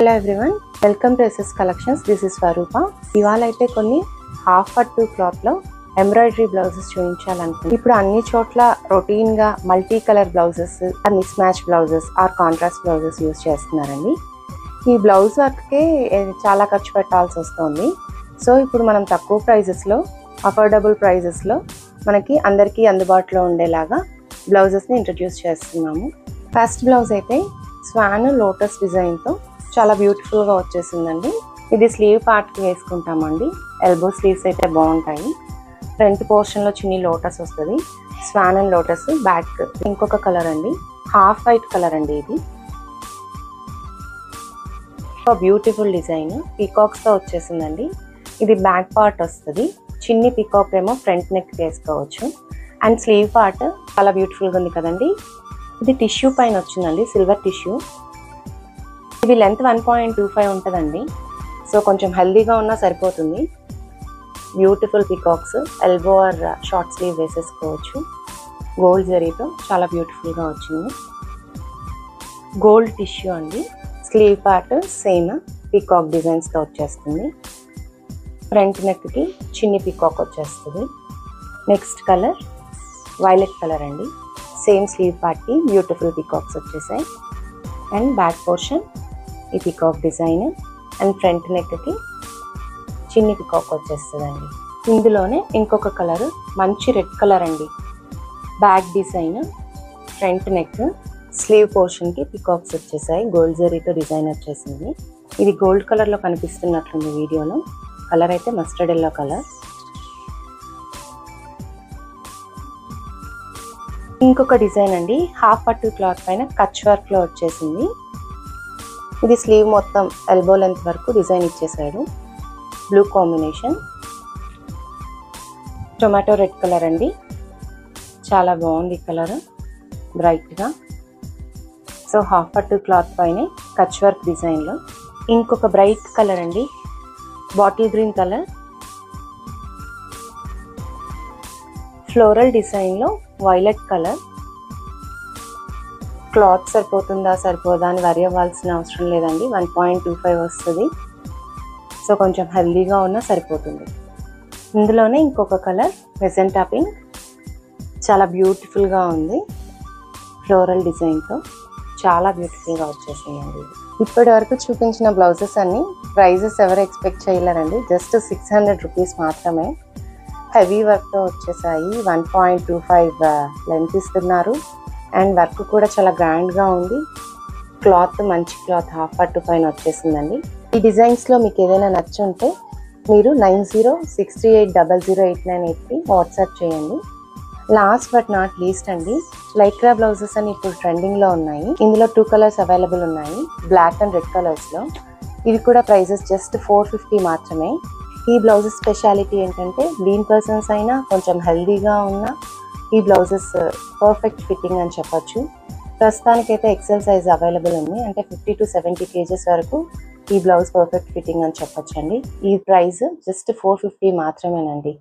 Hello everyone, welcome to SS Collections. This is Swarupa. ఇవాళ అయితే కొన్ని హాఫ్ పట్టు క్లాత్ లో ఎంబ్రాయిడరీ బ్లౌజెస్ చూపించాలనుకుంటున్నాను. ఇప్పుడు అన్ని చోట్ల రొటీన్ గా multi colour blouses or mismatch blouses or contrast blouses use చేస్తున్నారండి. ఈ బ్లౌజ్ వర్క్ కే చాలా ఖర్చు పెట్టాల్సి వస్తుంది. సో ఇప్పుడు మనం తక్కువ ప్రైజెస్ లో అఫోర్డబుల్ ప్రైజెస్ లో మనకి అందరికీ అందుబాటులో ఉండేలాగా బ్లౌజెస్ ని ఇంట్రడ్యూస్ చేస్తున్నాము. ఫస్ట్ బ్లౌజ్ అయితే స్వాన్ లోటస్ డిజైన్ తో చాలా బ్యూటిఫుల్ గా వచ్చేసిందండి. ఇది స్లీవ్ పార్ట్ కి వేసుకుంటామండి. ఎల్బో స్లీవ్స్ అయితే బాగుంటాయి. ఫ్రంట్ పోర్షన్ లో చిన్ని లోటస్ వస్తుంది. స్వాన్ అండ్ లోటస్, బ్యాక్ ఇంకొక కలర్ అండి, హాఫ్ వైట్ కలర్ అండి. ఇది బ్యూటిఫుల్ డిజైన్ పీకాక్స్ తో వచ్చేసిందండి. ఇది బ్యాక్ పార్ట్ వస్తుంది. చిన్ని పీకాక్ ఏమో ఫ్రంట్ నెక్ వేసుకోవచ్చు. అండ్ స్లీవ్ పార్ట్ చాలా బ్యూటిఫుల్ గా ఉంది కదండి. ఇది టిష్యూ పైన వచ్చిందండి, సిల్వర్ టిష్యూ. ఇది లెంత్ 1.25 ఉంటుందండి. సో కొంచెం హెల్దీగా ఉన్నా సరిపోతుంది. Beautiful peacocks, elbow or short sleeve వేసేసుకోవచ్చు. గోల్డ్ జరీతో చాలా బ్యూటిఫుల్గా వచ్చింది. గోల్డ్ టిష్యూ అండి. స్లీవ్ పార్ట్ సేమ్ పీకాక్ డిజైన్స్తో వచ్చేస్తుంది. ఫ్రంట్ నెక్కి చిన్ని పీకాక్ వచ్చేస్తుంది. నెక్స్ట్ కలర్ వైలెట్ కలర్ అండి. సేమ్ స్లీవ్ పార్ట్కి బ్యూటిఫుల్ పీకాక్స్ వచ్చేసాయి. అండ్ బ్యాక్ పోర్షన్ ఈ పీకాక్ డిజైన్ అండ్ ఫ్రంట్ నెక్కి చిన్ని పీకాక్ వచ్చేస్తుందండి. ఇందులోనే ఇంకొక కలర్ మంచి రెడ్ కలర్ అండి. Back design, front neck, sleeve పోర్షన్కి పీకాక్స్ వచ్చేసాయి. గోల్డ్ జరీతో డిజైన్ వచ్చేసింది. ఇది గోల్డ్ కలర్లో కనిపిస్తున్నట్లుంది వీడియోలో. కలర్ అయితే మస్టర్డ్ ఎల్లో కలర్. ఇంకొక డిజైన్ అండి, హాఫ్ పట్టు క్లాత్ పైన కచ్ వర్క్ లో వచ్చేసింది. ఇది స్లీవ్ మొత్తం ఎల్బో లెంత్ వరకు డిజైన్ ఇచ్చేసాడు. Blue combination, tomato red colour అండి. చాలా బాగుంది కలర్, బ్రైట్ గా. సో హాఫ్ పట్టు క్లాత్ పైన కచ్ వర్క్ డిజైన్ లో ఇంకొక బ్రైట్ కలర్ అండి, bottle green colour. Floral design లో వైలెట్ కలర్. క్లాత్ సరిపోతుందా సరిపోదా అని వరి అవ్వాల్సిన అవసరం లేదండి. 1.25 వస్తుంది. సో కొంచెం హెల్దీగా ఉన్నా సరిపోతుంది. ఇందులోనే ఇంకొక కలర్ మెజెంటా పింక్, చాలా బ్యూటిఫుల్గా ఉంది. ఫ్లోరల్ డిజైన్తో చాలా బ్యూటిఫుల్గా వచ్చేసిందండి. ఇప్పటి వరకు చూపించిన బ్లౌజెస్ అన్ని ప్రైజెస్ ఎవరు ఎక్స్పెక్ట్ చేయలేరండి. జస్ట్ 600 రూపీస్ మాత్రమే. హెవీ వర్క్తో వచ్చేసాయి. 1.25 లెంత్ ఇస్తున్నారు. అండ్ వర్క్ కూడా చాలా గ్రాండ్గా ఉంది. క్లాత్ మంచి క్లాత్, హాఫ్ పట్టు పైన వచ్చేసిందండి. ఈ డిజైన్స్లో మీకు ఏదైనా నచ్చుంటే మీరు 9063800898కి వాట్సాప్ చేయండి. లాస్ట్ బట్ నాట్ లీస్ట్ అండి, లైక్రా బ్లౌజెస్ అని ఇప్పుడు ట్రెండింగ్లో ఉన్నాయి. ఇందులో 2 కలర్స్ అవైలబుల్ ఉన్నాయి, బ్లాక్ అండ్ రెడ్ కలర్స్లో. ఇవి కూడా ప్రైజెస్ జస్ట్ 450 మాత్రమే. ఈ బ్లౌజెస్ స్పెషాలిటీ ఏంటంటే లీన్ పర్సన్స్ అయినా కొంచెం హెల్దీగా ఉన్న ఈ బ్లౌజెస్ పర్ఫెక్ట్ ఫిట్టింగ్ అని చెప్పొచ్చు. ప్రస్తుతానికైతే ఎక్సెల్ సైజ్ అవైలబుల్ ఉంది. అంటే 50 to 70 kgs వరకు ఈ బ్లౌజ్ పర్ఫెక్ట్ ఫిట్టింగ్ అని చెప్పొచ్చండి. ఈ ప్రైస్ జస్ట్ 450 మాత్రమేనండి.